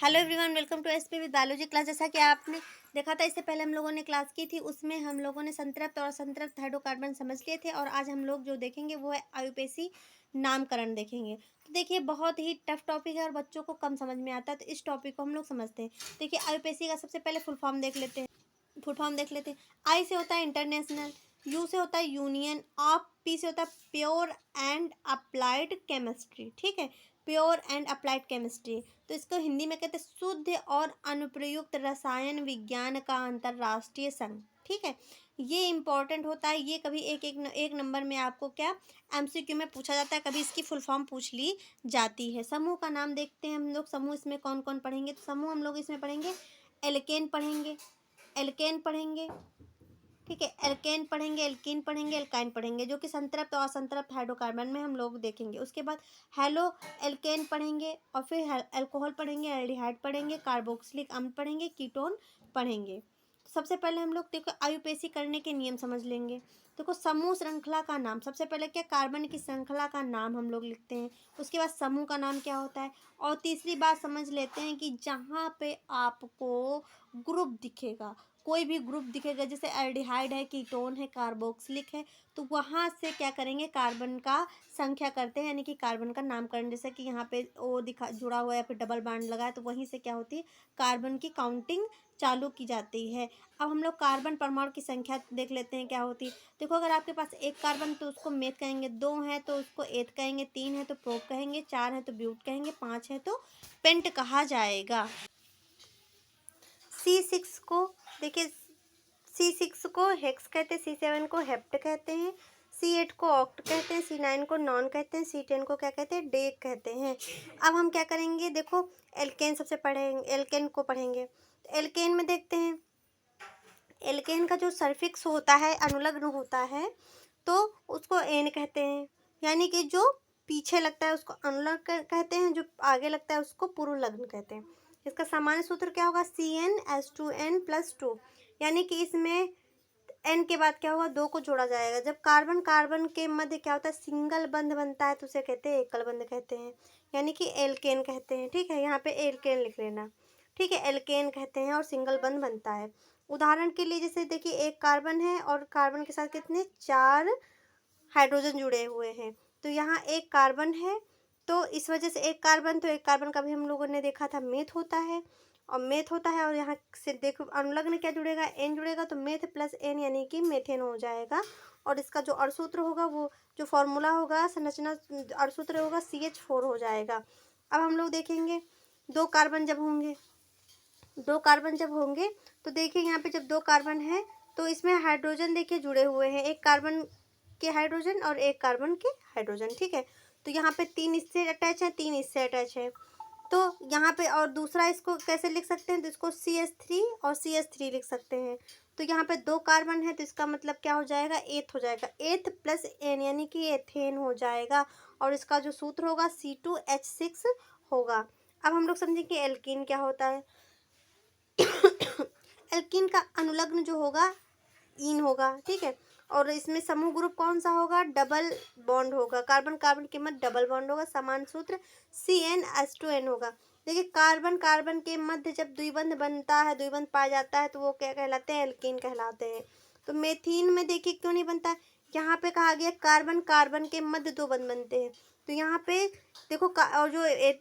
Hello everyone, welcome to SP with biology class. जैसा कि आपने देखा था, इससे पहले हम लोगों ने क्लास की थी, उसमें हम लोगों ने संतृप्त और असंतृप्त हाइड्रोकार्बन समझ लिए थे। और आज हम लोग जो देखेंगे वो है आयुपेसी नामकरण देखेंगे। तो देखिए, बहुत ही टफ टॉपिक है और बच्चों को कम समझ में आता है, तो इस टॉपिक को हम लोग समझते हैं। देखिए, आयुपेसी का सबसे पहले फुल फॉर्म देख लेते हैं। आई से होता है इंटरनेशनल, यू से होता है यूनियन ऑफ, पी से होता है प्योर एंड अप्लाइड केमिस्ट्री। ठीक है, प्योर एंड अप्लाइड केमिस्ट्री। तो इसको हिंदी में कहते हैं शुद्ध और अनुप्रयुक्त रसायन विज्ञान का अंतर्राष्ट्रीय संघ। ठीक है, ये इंपॉर्टेंट होता है। ये कभी एक नंबर में आपको क्या एमसीक्यू में पूछा जाता है, कभी इसकी फुल फॉर्म पूछ ली जाती है। समूह का नाम देखते हैं हम लोग। समूह इसमें कौन कौन पढ़ेंगे? तो समूह हम लोग इसमें पढ़ेंगे एल्केन पढ़ेंगे, एल्केन पढ़ेंगे। ठीक है, एल्केन पढ़ेंगे, एल्कीन पढ़ेंगे, एल्काइन पढ़ेंगे, जो कि संतृप्त और असंतृप्त हाइड्रोकार्बन में हम लोग देखेंगे। उसके बाद हेलो एल्केन पढ़ेंगे, और फिर अल्कोहल पढ़ेंगे, एल्डिहाइड पढ़ेंगे, कार्बोक्सिलिक अम्ल पढ़ेंगे, कीटोन पढ़ेंगे। सबसे पहले हम लोग देखो आयुपेसी करने के नियम समझ लेंगे। देखो, समूह श्रृंखला का नाम, सबसे पहले क्या कार्बन की श्रृंखला का नाम हम लोग लिखते हैं। उसके बाद समूह का नाम क्या होता है, और तीसरी बात समझ लेते हैं कि जहाँ पे आपको ग्रुप दिखेगा, कोई भी ग्रुप दिखेगा, जैसे एल्डिहाइड है, कीटोन है, कार्बोक्सिलिक है, तो वहाँ से क्या करेंगे, कार्बन का संख्या करते हैं, यानी कि कार्बन का नामकरण। जैसे कि यहाँ पे ओ दिखा जुड़ा हुआ है या फिर डबल बॉन्ड लगा है, तो वहीं से क्या होती है, कार्बन की काउंटिंग चालू की जाती है। अब हम लोग कार्बन परमाणु की संख्या देख लेते हैं क्या होती है। देखो, अगर आपके पास एक कार्बन तो उसको मेथ कहेंगे, दो है तो उसको एथ कहेंगे, तीन है तो प्रोप कहेंगे, चार है तो ब्यूट कहेंगे, पाँच है तो पेंट कहा जाएगा। C6 को देखिए, C6 को हेक्स कहते हैं, C7 को हेप्ट कहते हैं, C8 को ऑक्ट कहते हैं, C9 को नॉन कहते हैं, C10 को क्या कहते हैं, डेक कहते हैं। अब हम क्या करेंगे, देखो एल्केन सबसे पढ़ेंगे, एल्केन को पढ़ेंगे। तो एल्केन में देखते हैं, एल्केन का जो सर्फिक्स होता है, अनुलग्न होता है, तो उसको एन कहते हैं, यानी कि जो पीछे लगता है उसको अनुलग्न कहते हैं, जो आगे लगता है उसको पूर्वलग्न कहते हैं। इसका सामान्य सूत्र क्या होगा, CnH2n+2, यानी कि इसमें एन के बाद क्या होगा, दो को जोड़ा जाएगा। जब कार्बन कार्बन के मध्य क्या होता है, सिंगल बंध बनता है, तो उसे कहते हैं एकल बंध कहते हैं, यानी कि एल्केन कहते हैं। ठीक है, यहाँ पे एल्केन लिख लेना। ठीक है, एल्केन कहते हैं और सिंगल बंध बनता है। उदाहरण के लिए जैसे देखिए, एक कार्बन है और कार्बन के साथ कितने, चार हाइड्रोजन जुड़े हुए हैं, तो यहाँ एक कार्बन है, तो इस वजह से एक कार्बन, तो एक कार्बन का भी हम लोगों ने देखा था मेथ होता है, और यहाँ से देखो अनुलग्न क्या जुड़ेगा, एन जुड़ेगा, तो मेथ प्लस एन यानी कि मेथेन हो जाएगा। और इसका जो अणुसूत्र होगा, वो जो फॉर्मूला होगा, संरचना अणुसूत्र होगा, CH4 हो जाएगा। अब हम लोग देखेंगे दो कार्बन जब होंगे, तो देखिए यहाँ पे जब दो कार्बन है, तो इसमें हाइड्रोजन देखिए जुड़े हुए हैं, एक कार्बन के हाइड्रोजन और एक कार्बन के हाइड्रोजन। ठीक है, तो यहाँ पे तीन इससे अटैच है, तीन इससे अटैच है, तो यहाँ पे और दूसरा इसको कैसे लिख सकते हैं, तो इसको CH3 और CH3 लिख सकते हैं। तो यहाँ पे दो कार्बन है, तो इसका मतलब क्या हो जाएगा, एथ हो जाएगा, एथ प्लस एन यानी कि एथेन हो जाएगा, और इसका जो सूत्र होगा C2H6 होगा। अब हम लोग समझेंगे एल्कीन क्या होता है। एल्कीन का अनुलग्न जो होगा इन होगा। ठीक है, और इसमें समूह ग्रुप कौन सा होगा, डबल बॉन्ड होगा, कार्बन कार्बन के मध्य डबल बॉन्ड होगा, समान सूत्र CnH2n होगा। देखिए, कार्बन कार्बन के मध्य जब द्विबंध बनता है, द्विबंध पाया जाता है, तो वो क्या कहलाते हैं, एल्कीन कहलाते हैं। तो मेथीन में देखिए क्यों नहीं बनता है, यहाँ पे कहा गया कार्बन कार्बन के मध्य दो बंध बनते हैं, तो यहाँ पे देखो और जो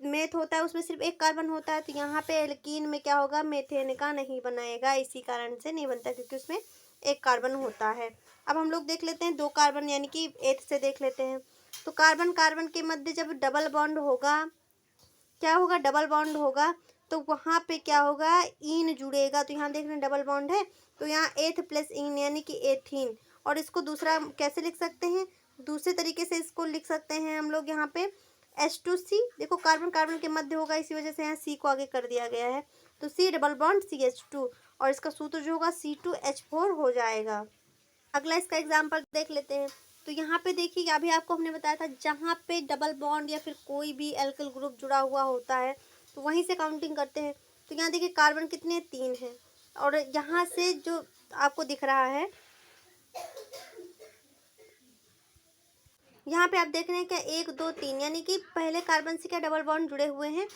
मेथ होता है उसमें सिर्फ एक कार्बन होता है, तो यहाँ पे एल्कीन में क्या होगा, मेथेन का नहीं बनाएगा, इसी कारण से नहीं बनता, क्योंकि उसमें एक कार्बन होता है। अब हम लोग देख लेते हैं दो कार्बन, यानी कि एथ से देख लेते हैं। तो कार्बन कार्बन के मध्य जब डबल बॉन्ड होगा, क्या होगा, डबल बॉन्ड होगा, तो वहाँ पे क्या होगा, इन जुड़ेगा। तो यहाँ देख रहे हैं डबल बॉन्ड है, तो यहाँ एथ प्लस इन यानी कि एथीन। और इसको दूसरा कैसे लिख सकते हैं, दूसरे तरीके से इसको लिख सकते हैं हम लोग, यहाँ पे H2C, देखो कार्बन कार्बन के मध्य होगा, इसी वजह से यहाँ C को आगे कर दिया गया है, तो C डबल बॉन्ड CH2, और इसका सूत्र जो होगा C2H4 हो जाएगा। अगला इसका एग्जाम्पल देख लेते हैं। तो यहाँ पे देखिए, अभी आपको हमने बताया था, जहाँ पे डबल बॉन्ड या फिर कोई भी एल्किल ग्रुप जुड़ा हुआ होता है, तो वहीं से काउंटिंग करते हैं। तो यहाँ देखिए कार्बन कितने, तीन हैं, और यहाँ से जो आपको दिख रहा है, यहाँ पे आप देख रहे हैं क्या, एक दो तीन, यानी कि पहले कार्बन से क्या डबल बॉन्ड जुड़े हुए हैं,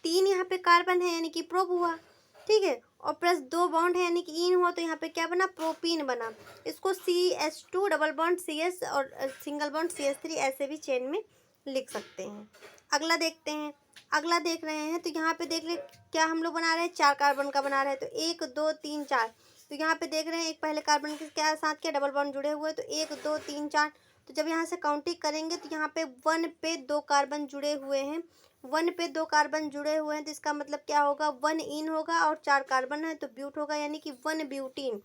3 यहाँ पे कार्बन है यानी कि प्रोप हुआ, ठीक है, और प्लस 2 बॉन्ड है यानी कि इन हुआ, तो यहाँ पे क्या बना, प्रोपीन बना। इसको CH2 डबल बॉन्ड CS और सिंगल बॉन्ड CH3 ऐसे भी चेन में लिख सकते हैं। अगला देखते हैं, अगला देख रहे हैं तो यहाँ पे देख रहे क्या हम लोग बना रहे हैं, 4 कार्बन का बना रहे हैं, तो 1 2 3 4। तो यहाँ पे देख रहे हैं एक पहले कार्बन के क्या साथ क्या डबल बॉन्ड जुड़े हुए हैं, तो 1 2 3 4। तो जब यहाँ से काउंटिंग करेंगे तो यहाँ पे 1 पे 2 कार्बन जुड़े हुए हैं, 1 पे 2 कार्बन जुड़े हुए हैं, तो इसका मतलब क्या होगा, 1 इन होगा और 4 कार्बन है तो ब्यूट होगा, यानी कि 1 ब्यूटीन।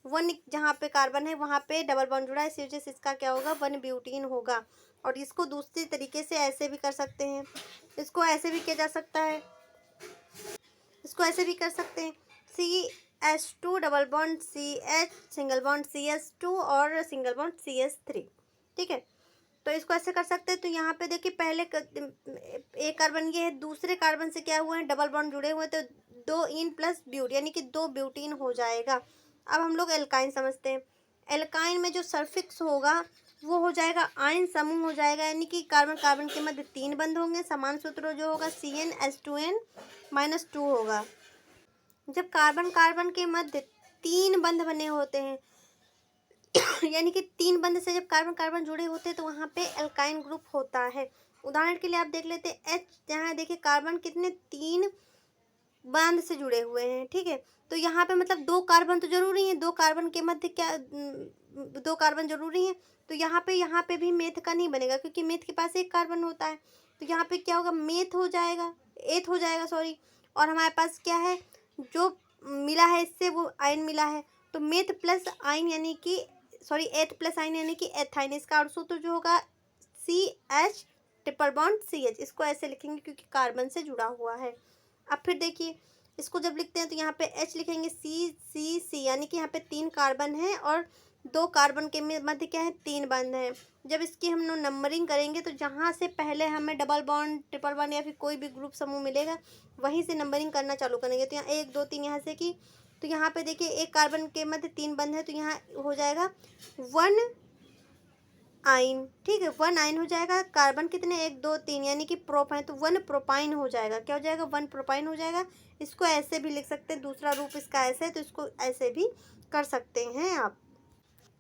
1 जहाँ पे कार्बन है वहाँ पे डबल बॉन्ड जुड़ा है, इसी वजह से इसका क्या होगा, 1 ब्यूटीन होगा। और इसको दूसरी तरीके से ऐसे भी कर सकते हैं, इसको ऐसे भी किया जा सकता है, इसको ऐसे भी कर सकते हैं, CH2 double bond CH single bond CS2 और सिंगल बॉन्ड CS3, ठीक है। तो इसको ऐसे कर सकते हैं। तो यहाँ पे देखिए पहले एक कार्बन ये है, दूसरे कार्बन से क्या हुआ है, डबल बॉन्ड जुड़े हुए, तो 2 इन प्लस ब्यूट यानी कि 2 ब्यूटीन हो जाएगा। अब हम लोग एल्काइन समझते हैं। एल्काइन में जो सल्फिक्स होगा वो हो जाएगा आयन समूह हो जाएगा, यानी कि कार्बन कार्बन के मध्य 3 बंध होंगे, समान सूत्र जो होगा CnH2n-2 होगा। जब कार्बन कार्बन के मध्य 3 बंध बने होते हैं यानी कि 3 बंध से जब कार्बन कार्बन जुड़े होते हैं तो वहाँ पे एल्काइन ग्रुप होता है। उदाहरण के लिए आप देख लेते हैं H, जहाँ देखिए कार्बन कितने 3 बंध से जुड़े हुए हैं, ठीक है। तो यहाँ पे मतलब 2 कार्बन तो जरूरी है, 2 कार्बन के मध्य क्या 2 कार्बन जरूरी है। तो यहाँ पे भी मेथ का नहीं बनेगा क्योंकि मेथ के पास 1 कार्बन होता है। तो यहाँ पे क्या होगा, मेथ हो जाएगा, एथ हो जाएगा सॉरी। और हमारे पास क्या है, जो मिला है इससे वो आयन मिला है, तो मेथ प्लस आयन यानी कि सॉरी एथ प्लस आयन यानी कि एथाइन। इसका और सूत्र जो होगा CH ट्रिपल बॉन्ड CH, इसको ऐसे लिखेंगे क्योंकि कार्बन से जुड़ा हुआ है। अब फिर देखिए इसको जब लिखते हैं तो यहाँ पे H लिखेंगे C यानी कि यहाँ पे 3 कार्बन है और 2 कार्बन के मध्य क्या है, 3 बंध है। जब इसकी हम लोग नंबरिंग करेंगे तो जहाँ से पहले हमें डबल बॉन्ड ट्रिपल बॉन्ड या फिर कोई भी ग्रुप समूह मिलेगा वहीं से नंबरिंग करना चालू करेंगे। तो यहाँ 1 2 3 यहाँ से की, तो यहाँ पे देखिए 1 कार्बन के मध्य 3 बंध है, तो यहाँ हो जाएगा 1 आइन, ठीक है, 1 आइन हो जाएगा। कार्बन कितने 1 2 3 यानी कि प्रोप है, तो 1 प्रोपाइन हो जाएगा। क्या हो जाएगा, 1 प्रोपाइन हो जाएगा। इसको ऐसे भी लिख सकते हैं, दूसरा रूप इसका ऐसे है, तो इसको ऐसे भी कर सकते हैं आप।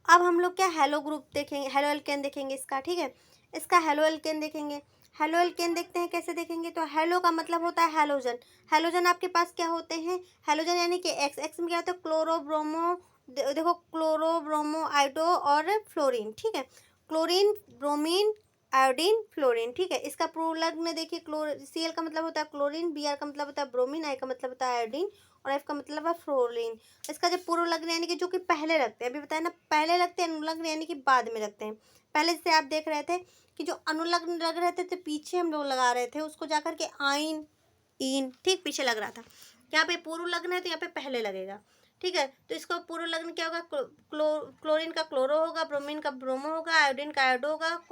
अब हम लोग क्या हेलो ग्रुप देखेंगे, हेलो एल्केन देखेंगे इसका, ठीक है। इसका हेलो एल्केन देखेंगे। हेलो एल्केन देखते हैं कैसे देखेंगे, तो हेलो का मतलब होता है हैलोजन। हैलोजन आपके पास क्या होते हैं, हैलोजन यानी कि एक्स में क्या होता है, क्लोरो ब्रोमो, देखो क्लोरो ब्रोमो आयोडो और फ्लोरीन, ठीक है। क्लोरीन ब्रोमीन आयोडीन फ्लोरीन, ठीक है। इसका पूर्वलग्न देखिए, Cl का मतलब होता है क्लोरीन, Br का मतलब होता है ब्रोमीन, I का मतलब होता है आयोडीन और F का मतलब है फ्लोरीन। इसका जब पूर्व लग्न यानी कि जो कि पहले लगते हैं, अभी बताया ना पहले लगते हैं, अनुलग्न यानी कि बाद में लगते हैं। पहले जैसे आप देख रहे थे कि जो अनुलग्न लग रहे थे तो पीछे हम लोग लगा रहे थे उसको जाकर के आइन इन, ठीक पीछे लग रहा था। यहाँ पे पूर्व लग्न है तो यहाँ पे पहले लगेगा, ठीक है। तो इसका पूर्व लग्न क्या होगा, क्लोरीन का क्लोरो होगा, ब्रोमीन का ब्रोमो होगा, आयोडीन का आयोडो होगा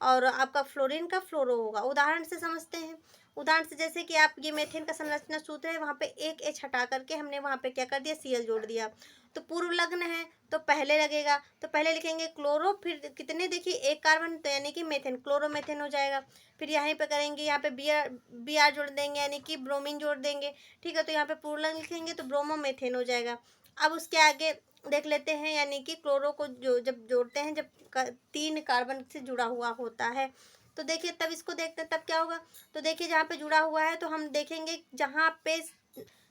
और आपका फ्लोरीन का फ्लोरो होगा। उदाहरण से समझते हैं, उदाहरण से जैसे कि आप ये मेथेन का संरचना सूत्र है, वहाँ पे एक H हटा करके हमने वहाँ पे क्या कर दिया, Cl जोड़ दिया। तो पूर्व लग्न है तो पहले लगेगा, तो पहले लिखेंगे क्लोरो, फिर कितने देखिए 1 कार्बन, तो यानी कि मेथेन, क्लोरोमेथेन हो जाएगा। फिर यहाँ पे करेंगे, यहाँ पे Br जोड़ देंगे यानी कि ब्रोमीन जोड़ देंगे, ठीक है। तो यहाँ पे पूर्व लग्न लिखेंगे तो ब्रोमोमेथेन हो जाएगा। अब उसके आगे देख लेते हैं, यानी कि क्लोरो को जो जब जोड़ते हैं जब 3 कार्बन से जुड़ा हुआ होता है, तो देखिए तब इसको देखते हैं तब क्या होगा। तो देखिए जहाँ पे जुड़ा हुआ है तो हम देखेंगे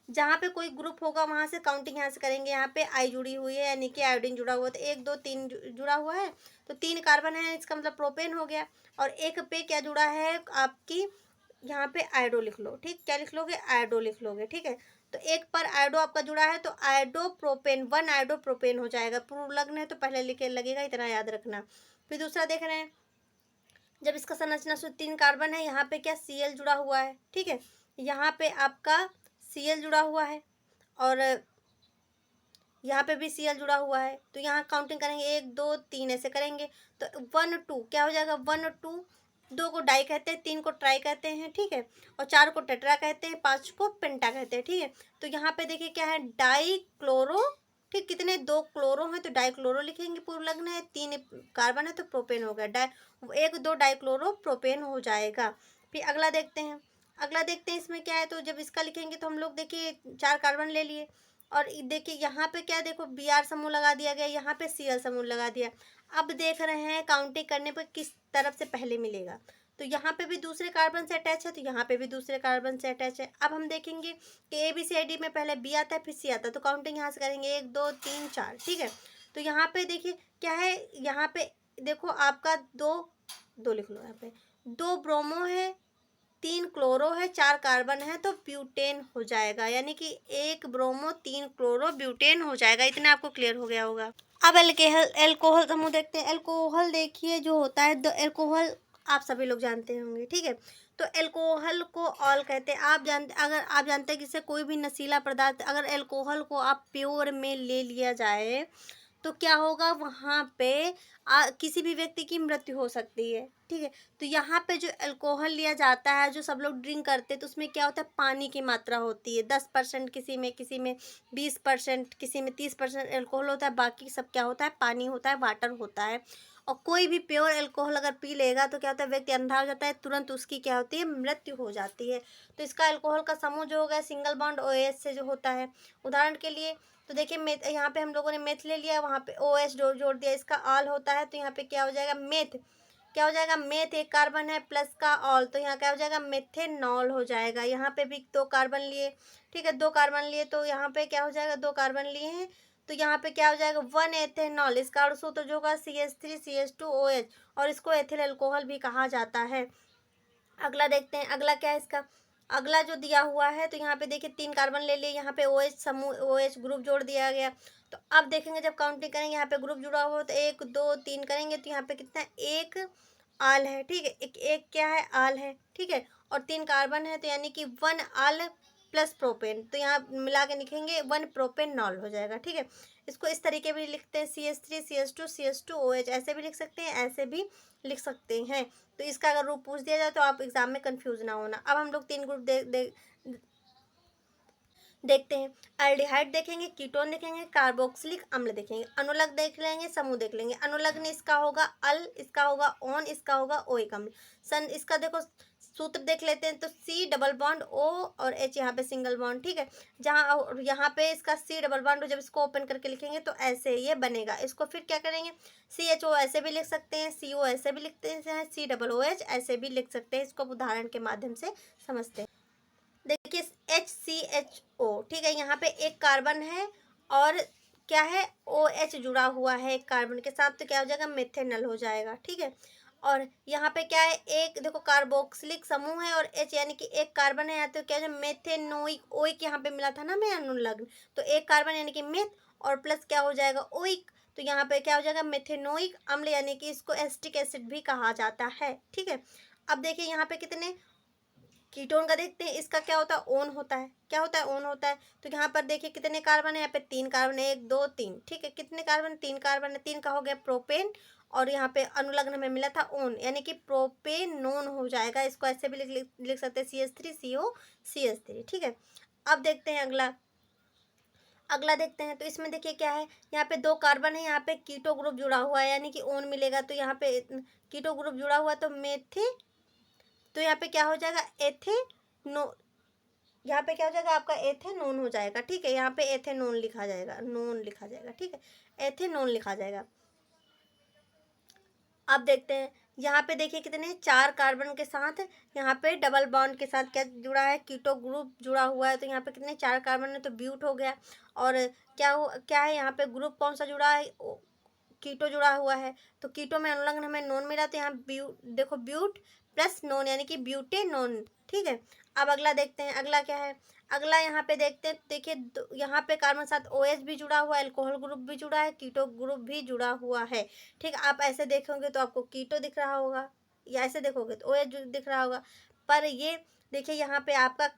जहाँ पे कोई ग्रुप होगा वहाँ से काउंटिंग यहाँ से करेंगे। यहाँ पे आई जुड़ी हुई है यानी कि आयोडीन जुड़ा हुआ है, तो 1 2 3 जुड़ा हुआ है, तो 3 कार्बन है, इसका मतलब प्रोपेन हो गया। और एक पे क्या जुड़ा है आपकी, यहाँ पे आयोडो लिख लो, ठीक, क्या लिख लोगे, आयोडो लिख लोगे, ठीक है। तो एक पर आयोडो आपका जुड़ा है तो आयोडो प्रोपेन, 1 आयोडो प्रोपेन हो जाएगा। पूर्व लग्न है तो पहले लिखे लगेगा, इतना याद रखना। फिर दूसरा देख रहे हैं, जब इसका संरचना सूत्र 3 कार्बन है, यहाँ पे क्या Cl जुड़ा हुआ है, ठीक है। यहाँ पे आपका Cl जुड़ा हुआ है और यहाँ पे भी Cl जुड़ा हुआ है, तो यहाँ काउंटिंग करेंगे 1 2 3 ऐसे करेंगे। तो 1 2 क्या हो जाएगा, 1 2, 2 को डाई कहते हैं, 3 को ट्राई कहते हैं, ठीक है, और 4 को टेट्रा कहते हैं, 5 को पेंटा कहते हैं, ठीक है। तो यहाँ पे देखिए क्या है, डाई क्लोरो, ठीक, कितने 2 क्लोरो हैं तो डाई क्लोरो लिखेंगे, पूर्व लग्न है, 3 कार्बन है तो प्रोपेन हो गया, 1 2 डाई क्लोरो प्रोपेन हो जाएगा। फिर अगला देखते हैं, अगला देखते हैं इसमें क्या है। तो जब इसका लिखेंगे तो हम लोग देखिए 4 कार्बन ले लिए, और देखिए यहाँ पे क्या है, देखो Br समूह लगा दिया गया, यहाँ पे Cl समूह लगा दिया। अब देख रहे हैं काउंटिंग करने पर किस तरफ से पहले मिलेगा। तो यहाँ पे भी दूसरे कार्बन से अटैच है, तो यहाँ पे भी दूसरे कार्बन से अटैच है। अब हम देखेंगे कि ABCD में पहले B आता है फिर C आता है, तो काउंटिंग यहाँ से करेंगे 1 2 3 4, ठीक है। तो यहाँ पे देखिए क्या है, यहाँ पे देखो आपका दो लिख लो, यहाँ पे 2 ब्रोमो है, 3 क्लोरो है, 4 कार्बन है, तो ब्यूटेन हो जाएगा, यानी कि 1 ब्रोमो 3 क्लोरो ब्यूटेन हो जाएगा। इतना आपको क्लियर हो गया होगा। अब एल्कोहल समूह देखते हैं। एल्कोहल देखिए जो होता है, एल्कोहल आप सभी लोग जानते होंगे, ठीक है। तो एल्कोहल को ऑल कहते हैं। अगर आप जानते हैं कि इससे कोई भी नशीला पदार्थ, अगर एल्कोहल को आप प्योर में ले लिया जाए तो क्या होगा, वहाँ पे किसी भी व्यक्ति की मृत्यु हो सकती है, ठीक है। तो यहाँ पे जो अल्कोहल लिया जाता है, जो सब लोग ड्रिंक करते हैं, तो उसमें क्या होता है, पानी की मात्रा होती है 10%, किसी में 20%, किसी में 30% अल्कोहल होता है, बाकी सब क्या होता है, पानी होता है, वाटर होता है। और कोई भी प्योर अल्कोहल अगर पी लेगा तो क्या होता है, व्यक्ति अंधा हो जाता है, तुरंत उसकी क्या होती है, मृत्यु हो जाती है। तो इसका अल्कोहल का समूह जो होगा सिंगल बॉन्ड OH से जो होता है। उदाहरण के लिए तो देखिए मेथ, यहाँ पे हम लोगों ने मेथ ले लिया, वहाँ पे OH जोड़ दिया, इसका ऑल होता है, तो यहाँ पे क्या हो जाएगा, मेथ। क्या हो जाएगा, मेथ, एक कार्बन है प्लस का ऑल, तो यहाँ क्या हो जाएगा, मेथेनॉल हो जाएगा। यहाँ पे भी 2 कार्बन लिए, ठीक है, 2 कार्बन लिए, तो यहाँ पे क्या हो जाएगा, 2 कार्बन लिए हैं, तो यहाँ पे क्या हो जाएगा, 1 एथेनॉल। इसका और सूत्र जो होगा CH3CH2OH, और इसको एथिल अल्कोहल भी कहा जाता है। अगला देखते हैं, अगला क्या है इसका। अगला जो दिया हुआ है, तो यहाँ पे देखिए 3 कार्बन ले लिए, यहाँ पे OH समूह, OH ग्रुप जोड़ दिया गया। तो अब देखेंगे जब काउंटिंग करेंगे, यहाँ पे ग्रुप जुड़ा हुआ तो 1 2 3 करेंगे, तो यहाँ पे कितना है, 1 आल है, ठीक है, एक क्या है, आल है, ठीक है। और 3 कार्बन है, तो यानी कि 1 आल प्लस प्रोपेन, तो यहाँ मिला के लिखेंगे 1 प्रोपेनॉल हो जाएगा, ठीक है। इसको इस तरीके भी लिखते हैं, CH3CH2CH2OH, ऐसे भी लिख सकते हैं, ऐसे भी लिख सकते हैं। तो इसका अगर रूप पूछ दिया जाए तो आप एग्जाम में कंफ्यूज ना होना। अब हम लोग 3 ग्रुप देखते हैं। एल्डिहाइड देखेंगे, कीटोन देखेंगे, कार्बोक्सिलिक अम्ल देखेंगे, अनुलग्न देख लेंगे, समूह देख लेंगे। अनुलग्न इसका होगा अल, इसका होगा ओन, इसका होगा ओइक अम्ल। सन इसका देखो सूत्र देख लेते हैं, तो C डबल बॉन्ड O और H, यहाँ पे सिंगल बॉन्ड, ठीक है। जहाँ यहाँ पे इसका C डबल बॉन्ड, जब इसको ओपन करके लिखेंगे तो ऐसे ये बनेगा। इसको फिर क्या करेंगे, CHO ऐसे भी लिख सकते हैं, CO ऐसे भी लिखते हैं, COOH ऐसे भी लिख सकते हैं। इसको उदाहरण के माध्यम से समझते हैं। देखिए HCHO, ठीक है, यहाँ पे एक कार्बन है और क्या है, OH जुड़ा हुआ है एक कार्बन के साथ, तो क्या हो जाएगा, मेथेनॉल हो जाएगा, ठीक है। और यहाँ पे क्या है, एक देखो कार्बोक्सिलिक समूह है और H, यानी कि एक कार्बन है, तो क्या है, मेथेनोइक, ओइक यहाँ पे मिला था ना मैं अनुलग्न, तो एक कार्बन यानी कि मेथ, और प्लस क्या हो जाएगा, ओइक, तो यहाँ पे क्या हो जाएगा, मेथेनोइक अम्ल, यानी कि इसको एसिटिक एसिड भी कहा जाता है, ठीक है। अब देखिए यहाँ पे कितने कीटोन का देखते हैं, इसका क्या होता है, ओन होता है, क्या होता है, ओन होता है। तो यहाँ पर देखिए कितने कार्बन है, यहाँ पे 3 कार्बन है, 1 2 3, ठीक है। कितने कार्बन, 3 कार्बन है, 3 का हो गया प्रोपेन, और यहाँ पे अनुलग्न में मिला था ओन, यानी कि प्रोपेनोन हो जाएगा। इसको ऐसे भी लिख सकते हैं, CH3COCH3, ठीक है। अब देखते हैं अगला देखते हैं। तो इसमें देखिए क्या है, यहाँ पे 2 कार्बन है, यहाँ पे कीटो ग्रुप जुड़ा हुआ है, यानी कि ओन मिलेगा, तो यहाँ पे कीटो ग्रुप जुड़ा हुआ, तो मेथे, तो यहाँ पे क्या हो जाएगा, एथेनो, यहाँ पे क्या हो जाएगा आपका, एथेनोन हो जाएगा, ठीक है। यहाँ पे एथेनोन लिखा जाएगा, नोन लिखा जाएगा, ठीक है, एथेनोन लिखा जाएगा। अब देखते हैं, यहाँ पे देखिए कितने 4 कार्बन के साथ, यहाँ पे डबल बॉन्ड के साथ क्या जुड़ा है, कीटो ग्रुप जुड़ा हुआ है, तो यहाँ पे कितने 4 कार्बन है, तो ब्यूट हो गया। और क्या है, यहाँ पे ग्रुप कौन सा जुड़ा है, कीटो जुड़ा हुआ है, तो कीटो में अनुलग्न हमें नोन मिला, तो यहाँ देखो ब्यूट प्लस नोन, यानी कि ब्यूटेनोन, ठीक है। अब अगला देखते हैं, अगला क्या है, अगला यहाँ पे देखते हैं, देखिए यहाँ पे कार्बन साथ OH भी जुड़ा हुआ है, अल्कोहल ग्रुप भी जुड़ा है, कीटो ग्रुप भी जुड़ा हुआ है, ठीक। आप ऐसे देखोगे तो आपको कीटो दिख रहा होगा, या ऐसे देखोगे तो OH दिख रहा होगा, पर ये देखिए यहाँ पे आपका,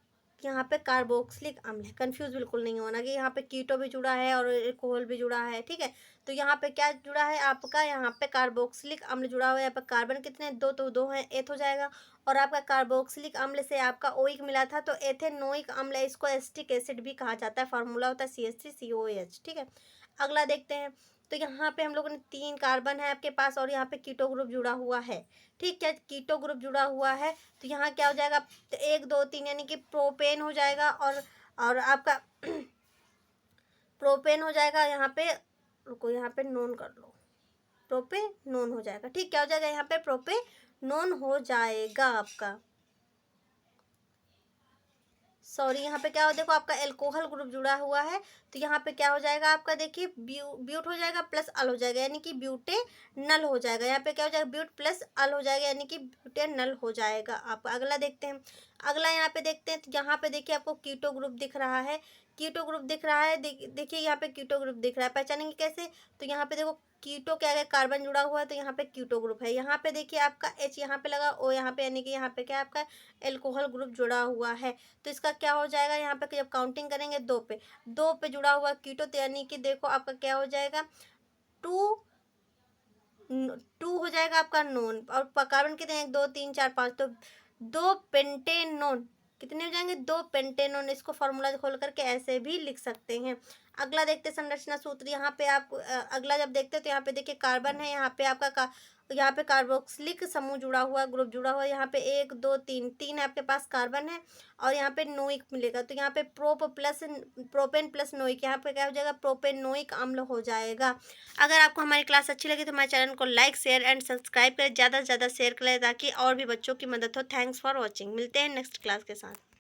यहाँ पे कार्बोक्सिलिक अम्ल है। कंफ्यूज बिल्कुल नहीं होना कि यहाँ पे कीटो भी जुड़ा है और अल्कोहल भी जुड़ा है, ठीक है। तो यहाँ पे क्या जुड़ा है आपका, यहाँ पे कार्बोक्सिलिक अम्ल जुड़ा हुआ है। यहाँ पे कार्बन कितने, 2, तो 2 है, एथ हो जाएगा। और आपका कार्बोक्सिलिक अम्ल से आपका ओइक मिला था, तो एथेनोइक अम्ल है, इसको एसिटिक एसिड भी कहा जाता है, फार्मूला होता है CH3COOH, ठीक है। अगला देखते हैं, तो यहाँ पे हम लोगों ने 3 कार्बन है आपके पास और यहाँ पे कीटो ग्रुप जुड़ा हुआ है। ठीक है, कीटो ग्रुप जुड़ा हुआ है तो यहाँ क्या हो जाएगा, 1 2 3 यानी कि प्रोपेन हो जाएगा और आपका प्रोपेन हो जाएगा यहाँ पे, रुको यहाँ पे नोन कर लो, प्रोपेनोन हो जाएगा। ठीक, क्या हो जाएगा यहाँ पे, प्रोपेनोन हो जाएगा आपका। सॉरी, यहाँ पे क्या हो, देखो आपका एल्कोहल ग्रुप जुड़ा हुआ है तो यहाँ पे क्या हो जाएगा आपका, देखिए ब्यूट हो जाएगा प्लस अल हो जाएगा यानी कि ब्यूटेनल हो जाएगा। यहाँ पे क्या हो जाएगा, ब्यूट प्लस अल हो जाएगा यानी कि ब्यूटेनल हो जाएगा। आप अगला देखते हैं, अगला यहाँ पे देखते हैं तो यहाँ पे देखिए आपको कीटो ग्रुप दिख रहा है, कीटो ग्रुप दिख रहा है, देखिए यहाँ पे कीटो ग्रुप दिख रहा है, पहचानेंगे कैसे, तो यहाँ पे देखो कीटो क्या है, कार्बन जुड़ा हुआ है तो यहाँ पे कीटो ग्रुप है। यहाँ पे देखिए आपका H यहाँ पे लगा, O यहाँ पे, यानी कि यहाँ पे क्या है आपका एल्कोहल ग्रुप जुड़ा हुआ है। तो इसका क्या हो जाएगा, यहाँ पे जब काउंटिंग करेंगे 2 पे जुड़ा हुआ कीटो, तो यानी कि देखो आपका क्या हो जाएगा, 2 हो जाएगा आपका नोन। और कार्बन कितने हैं, 2 3 4 5, तो 2 पेंटेनोन कितने हो जाएंगे, 2 पेंटेनोन। इसको फॉर्मूला खोल करके ऐसे भी लिख सकते हैं। अगला देखते हैं संरचना सूत्र। यहाँ पे आप अगला जब देखते हैं तो यहाँ पे देखिए कार्बन है, यहाँ पे आपका यहाँ पे कार्बोक्सिलिक समूह जुड़ा हुआ, ग्रुप जुड़ा हुआ है। यहाँ पे 1 2 3 आपके पास कार्बन है और यहाँ पे नोइक मिलेगा, तो यहाँ पे प्रोपेन प्लस नोइक, यहाँ पे क्या हो जाएगा, प्रोपेनोइक अम्ल हो जाएगा। अगर आपको हमारी क्लास अच्छी लगी तो हमारे चैनल को लाइक शेयर एंड सब्सक्राइब करें, ज़्यादा से ज़्यादा शेयर करें ताकि और भी बच्चों की मदद हो। थैंक्स फॉर वॉचिंग, मिलते हैं नेक्स्ट क्लास के साथ।